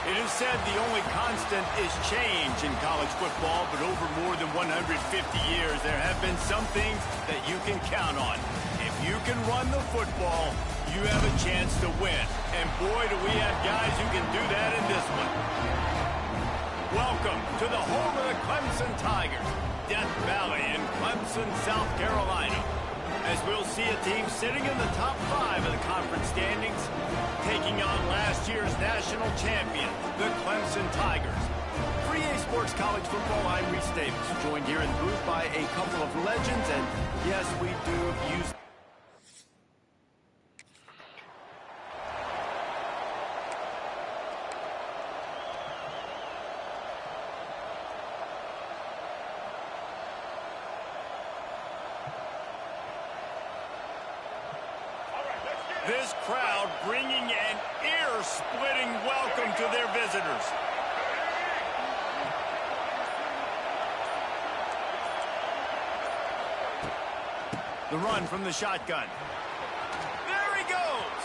It is said the only constant is change in college football, but over more than 150 years, there have been some things that you can count on. If you can run the football, you have a chance to win. And boy, do we have guys who can do that in this one. Welcome to the home of the Clemson Tigers, Death Valley in Clemson, South Carolina. As we'll see a team sitting in the top 5 of the conference standings, taking on last year's national champion, the Clemson Tigers. For EA Sports College Football, I'm Reese Davis, joined here in the booth by a couple of legends, and yes, we do use... This crowd bringing an ear-splitting welcome to their visitors. The run from the shotgun. There he goes.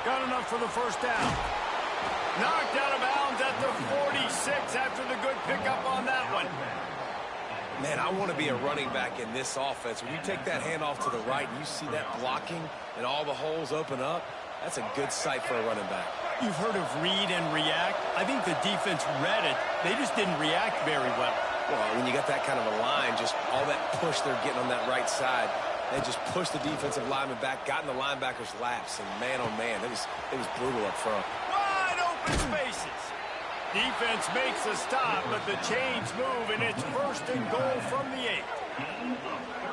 Got enough for the first down. Knocked out of bounds at the 46 after the good pickup on that one. Man, I want to be a running back in this offense. When you take that handoff to the right and you see that blocking and all the holes open up, that's a good sight for a running back. You've heard of read and react. I think the defense read it. They just didn't react very well. Well, when you got that kind of a line, just all that push they're getting on that right side, they just pushed the defensive lineman back, got in the linebacker's laps, and man, oh man, it was brutal up front. Wide open spaces. Defense makes a stop, but the chains move, and it's first and goal from the 8.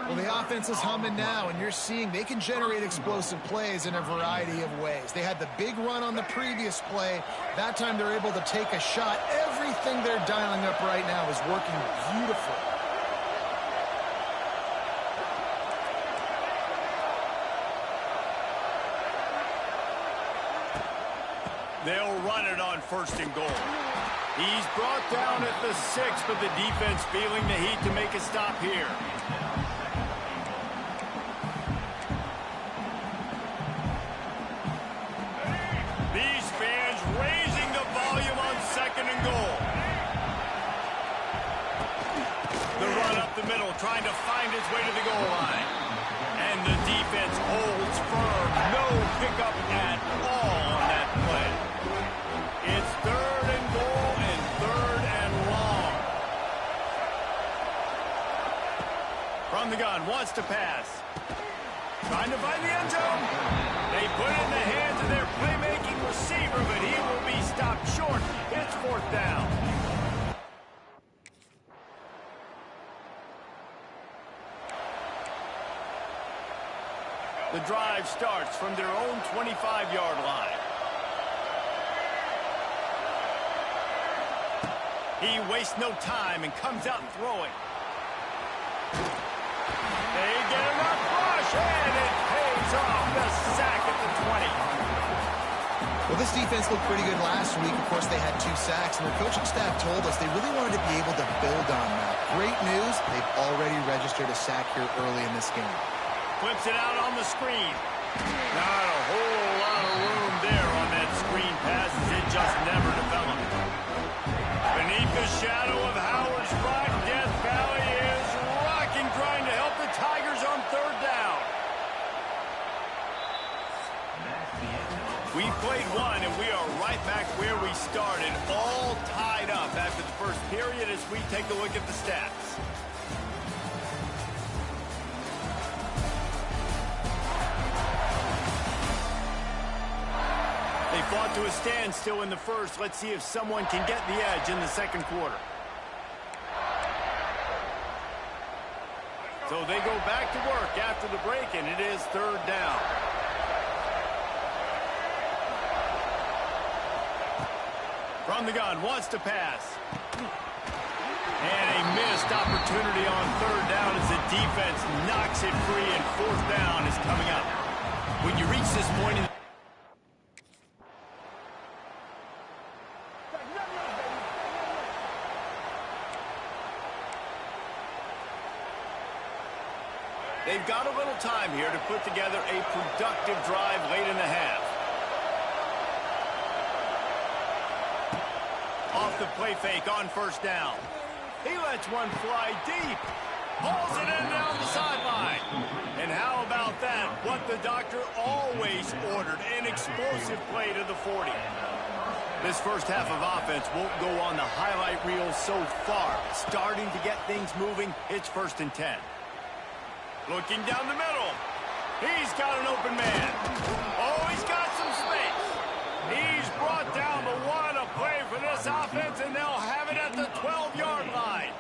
Well, the offense is humming now, and you're seeing they can generate explosive plays in a variety of ways. They had the big run on the previous play. That time they're able to take a shot. Everything they're dialing up right now is working beautifully. They'll run it on first and goal. He's brought down at the 6, but the defense feeling the heat to make a stop here. These fans raising the volume on second and goal. The run up the middle, trying to find his way to the goal line. And the defense holds firm. No pickup at all on that play. It's third and goal and third and long. From the gun, wants to pass. Trying to find the end zone. They put it in the hands of their playmaking receiver, but he will be stopped short. It's fourth down. The drive starts from their own 25-yard line. He wastes no time and comes out throwing. They get enough rush, and it pays off. The sack at the 20. Well, this defense looked pretty good last week. Of course, they had 2 sacks, and their coaching staff told us they really wanted to be able to build on that. Great news, they've already registered a sack here early in this game. Flips it out on the screen. Not a whole lot of room there on that screen pass, as it just never developed. Beneath the shadow of Howard's Rock, Death Valley is rocking, trying to help the Tigers on third down. We played one, and we are right back where we started, all tied up after the first period as we take a look at the stats. They fought to a standstill in the first. Let's see if someone can get the edge in the second quarter. So they go back to work after the break, and it is third down. From the gun, wants to pass. And a missed opportunity on third down as the defense knocks it free, and fourth down is coming up. When you reach this point in they've got a little time here to put together a productive drive late in the half. off the play fake on first down. He lets one fly deep. Hauls it in down the sideline. And how about that? What the doctor always ordered, an explosive play to the 40. This first half of offense won't go on the highlight reel so far. Starting to get things moving, it's 1st and 10. Looking down the middle. He's got an open man. Oh, he's got some space. He's brought down, but what a play for this offense, and they'll have it at the 12-yard line.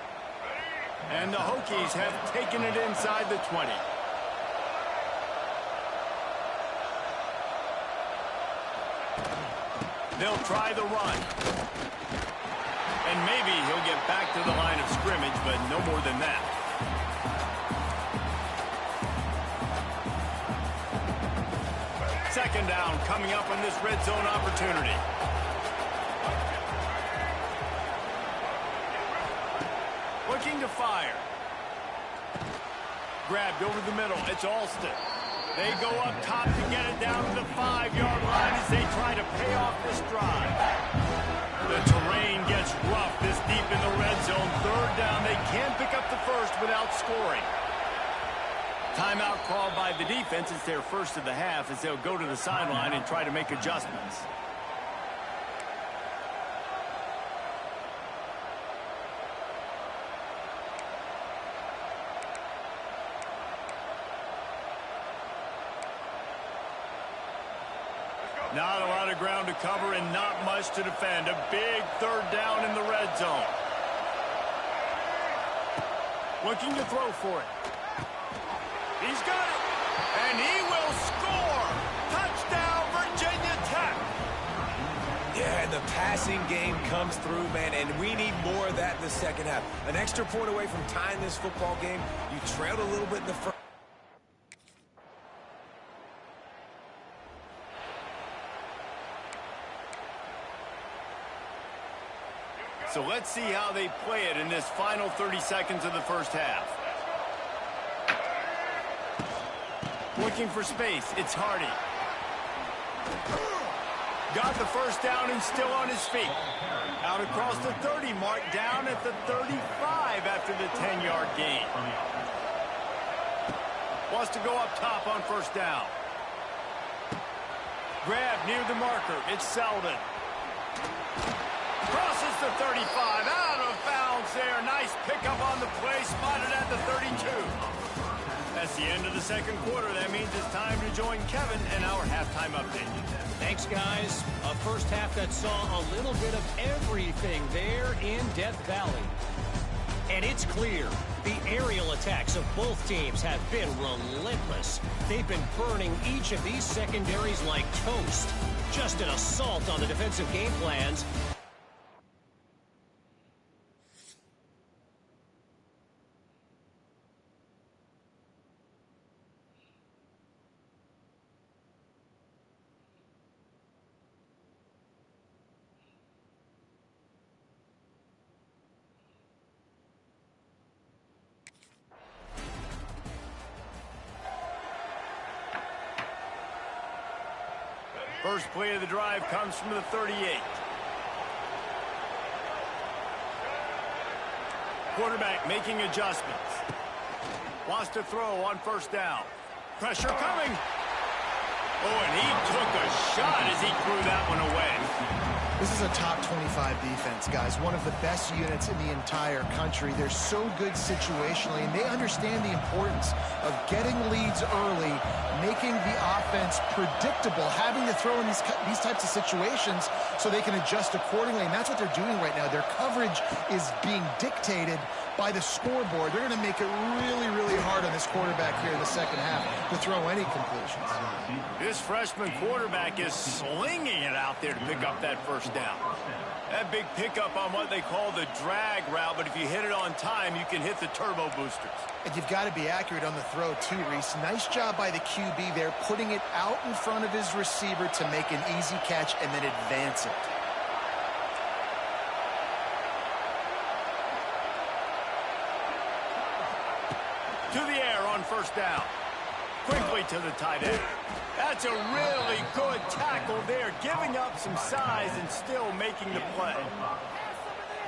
And the Hokies have taken it inside the 20. They'll try the run. And maybe he'll get back to the line of scrimmage, but no more than that. Second down coming up in this red zone opportunity. Looking to fire. Grabbed over the middle. It's Alston. They go up top to get it down to the 5-yard line as they try to pay off this drive. The terrain gets rough this deep in the red zone. Third down. They can't pick up the first without scoring. Timeout called by the defense. It's their first of the half as they'll go to the sideline and try to make adjustments. Not a lot of ground to cover and not much to defend. A big third down in the red zone. Looking to throw for it. He's got it. And he will score. Touchdown, Virginia Tech. Yeah, and the passing game comes through, man, and we need more of that in the second half. An extra point away from tying this football game. You trailed a little bit in the first. So let's see how they play it in this final 30 seconds of the first half. Looking for space. It's Hardy. Got the first down and still on his feet. Out across the 30 mark, down at the 35 after the 10-yard gain. Wants to go up top on first down. Grab near the marker. It's Selden. Crosses the 35, out of bounds there. Nice pickup on the play, spotted at the 32. That's the end of the second quarter. That means it's time to join Kevin and our halftime update. Thanks, guys. A first half that saw a little bit of everything there in Death Valley. And it's clear, the aerial attacks of both teams have been relentless. They've been burning each of these secondaries like toast. Just an assault on the defensive game plans. First play of the drive comes from the 38. Quarterback making adjustments. Wants to throw on first down. Pressure coming. Oh, and he took a shot as he threw that one away. This is a top 25 defense, guys. One of the best units in the entire country. They're so good situationally, and they understand the importance of getting leads early, making the offense predictable, having to throw in these types of situations so they can adjust accordingly. And that's what they're doing right now. Their coverage is being dictated by the scoreboard. They're going to make it really, really hard on this quarterback here in the second half to throw any completions. This freshman quarterback is slinging it out there to pick up that first down. That big pickup on what they call the drag route, but if you hit it on time, you can hit the turbo boosters. And you've got to be accurate on the throw too, Reese. Nice job by the QB there, putting it out in front of his receiver to make an easy catch and then advance it. To the air on first down. Quickly to the tight end. That's a really good tackle there, giving up some size and still making the play.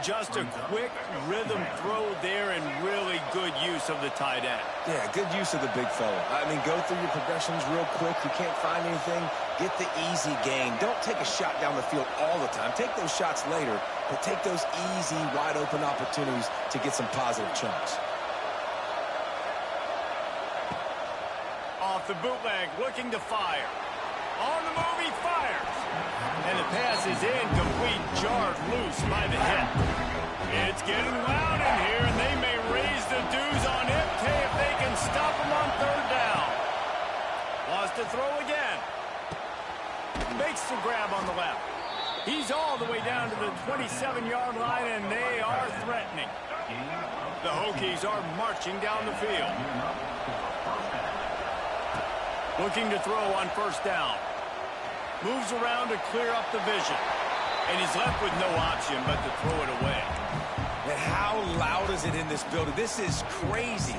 Just a quick rhythm throw there and really good use of the tight end. Yeah, good use of the big fella. I mean, go through your progressions real quick. You can't find anything. Get the easy gain. Don't take a shot down the field all the time. Take those shots later, but take those easy, wide-open opportunities to get some positive chunks. Off the bootleg, looking to fire. On the move, he fires. And the pass is incomplete, jarred loose by the hit. It's getting loud in here, and they may raise the dues on MK if they can stop him on third down. Wants to throw again. Makes the grab on the left. He's all the way down to the 27-yard line, and they are threatening. The Hokies are marching down the field. Looking to throw on first down. Moves around to clear up the vision. And he's left with no option but to throw it away. And how loud is it in this building? This is crazy.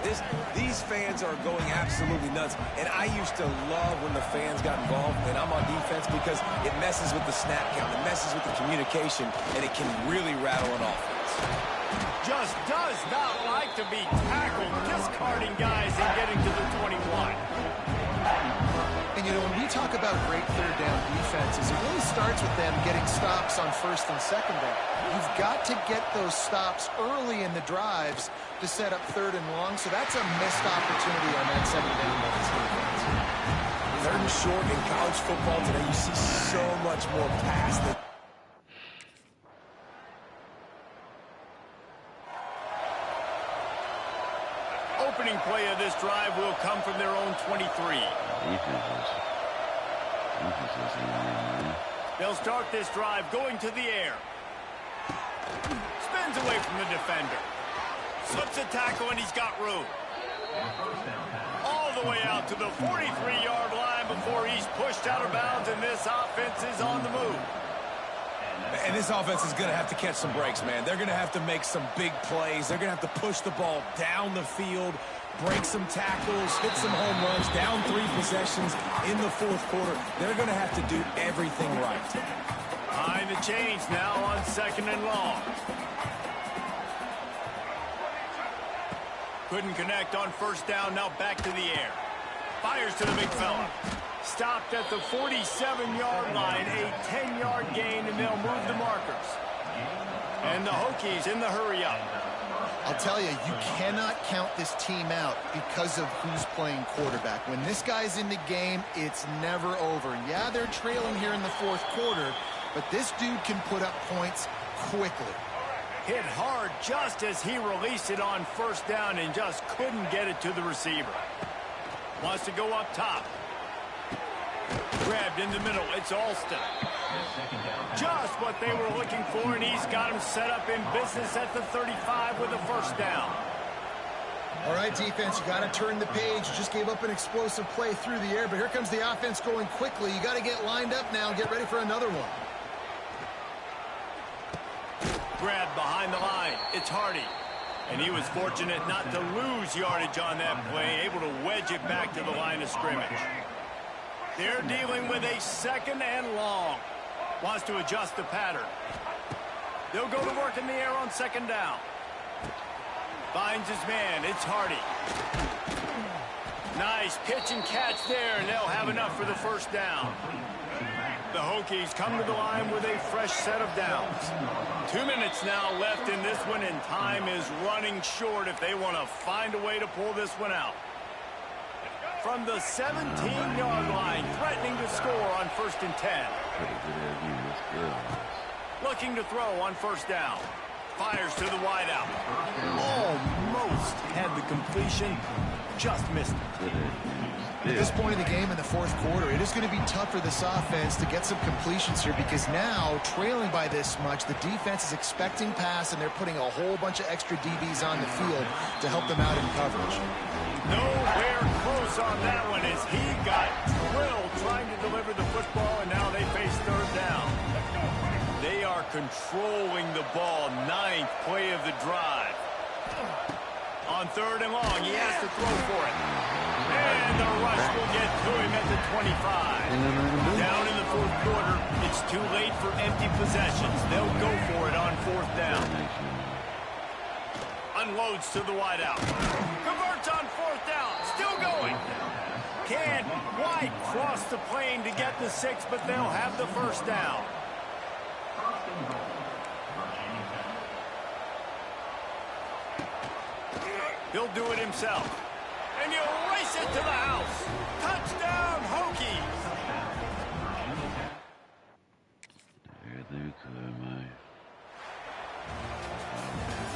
These fans are going absolutely nuts. And I used to love when the fans got involved, and I'm on defense, because it messes with the snap count. It messes with the communication, and it can really rattle an offense. Just does not like to be tackled, discarding guys and getting to the 21. And, you know, when we talk about great third down defenses, it really starts with them getting stops on first and second down. You've got to get those stops early in the drives to set up third and long, so that's a missed opportunity on that second down by this defense. Third and short in college football today, you see so much more pass than... Opening play of this drive will come from their own 23. They'll start this drive going to the air. Spins away from the defender. Slips a tackle, and he's got room. All the way out to the 43-yard line before he's pushed out of bounds, and this offense is on the move. And this offense is going to have to catch some breaks, man. They're going to have to make some big plays. They're going to have to push the ball down the field, break some tackles, hit some home runs, down 3 possessions in the fourth quarter. They're going to have to do everything right. Behind the chains now on second and long. Couldn't connect on first down, now back to the air. Fires to the big fella. Stopped at the 47-yard line, a 10-yard gain, and they'll move the markers. And the Hokies in the hurry-up. I'll tell you, you cannot count this team out because of who's playing quarterback. When this guy's in the game, it's never over. Yeah, they're trailing here in the fourth quarter, but this dude can put up points quickly. Hit hard just as he released it on first down and just couldn't get it to the receiver. Wants to go up top. Grabbed in the middle. It's Alston. Just what they were looking for, and he's got him set up in business at the 35 with a first down. All right, defense, you got to turn the page. Just gave up an explosive play through the air, but here comes the offense going quickly. You got to get lined up now and get ready for another one. Grabbed behind the line. It's Hardy. And he was fortunate not to lose yardage on that play, able to wedge it back to the line of scrimmage. They're dealing with a second and long. Wants to adjust the pattern. They'll go to work in the air on second down. Finds his man. It's Hardy. Nice pitch and catch there, and they'll have enough for the first down. The Hokies come to the line with a fresh set of downs. 2 minutes now left in this one, and time is running short if they want to find a way to pull this one out. From the 17-yard line, threatening to score on first and 10. Looking to throw on first down. Fires to the wideout. Almost had the completion, just missed it. At this point in the game in the fourth quarter, it is going to be tough for this offense to get some completions here because now, trailing by this much, the defense is expecting pass, and they're putting a whole bunch of extra DBs on the field to help them out in coverage. Nowhere close on that one as he got drilled trying to deliver the football, and now they face third down. They are controlling the ball. 9th play of the drive. On third and long, he has to throw for it. And the rush will get to him at the 25. Down in the fourth quarter, it's too late for empty possessions. They'll go for it on fourth down. Unloads to the wideout. Converts on fourth down. Still going. Can White cross the plane to get the 6, but they'll have the first down. He'll do it himself. And he'll race it to the house. Touchdown, Hokies.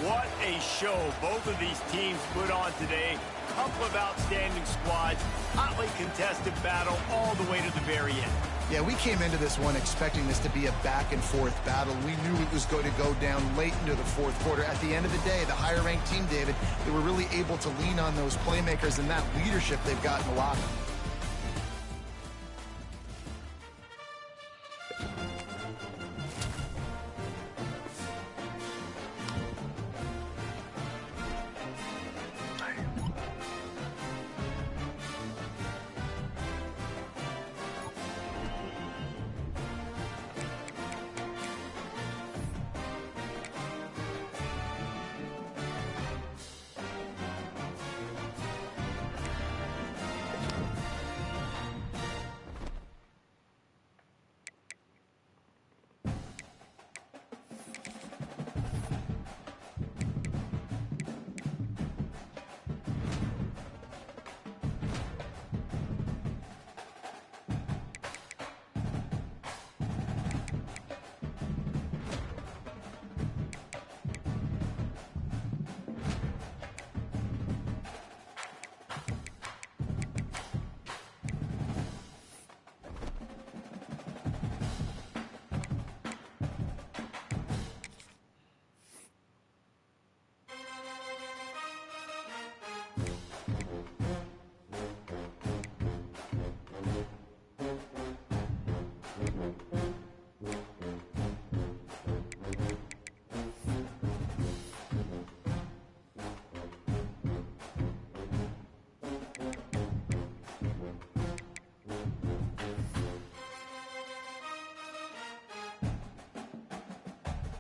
What a show both of these teams put on today. Couple of outstanding squads. Hotly contested battle all the way to the very end. Yeah, we came into this one expecting this to be a back-and-forth battle. We knew it was going to go down late into the fourth quarter. At the end of the day, the higher-ranked team, David, they were really able to lean on those playmakers and that leadership they've got in the locker.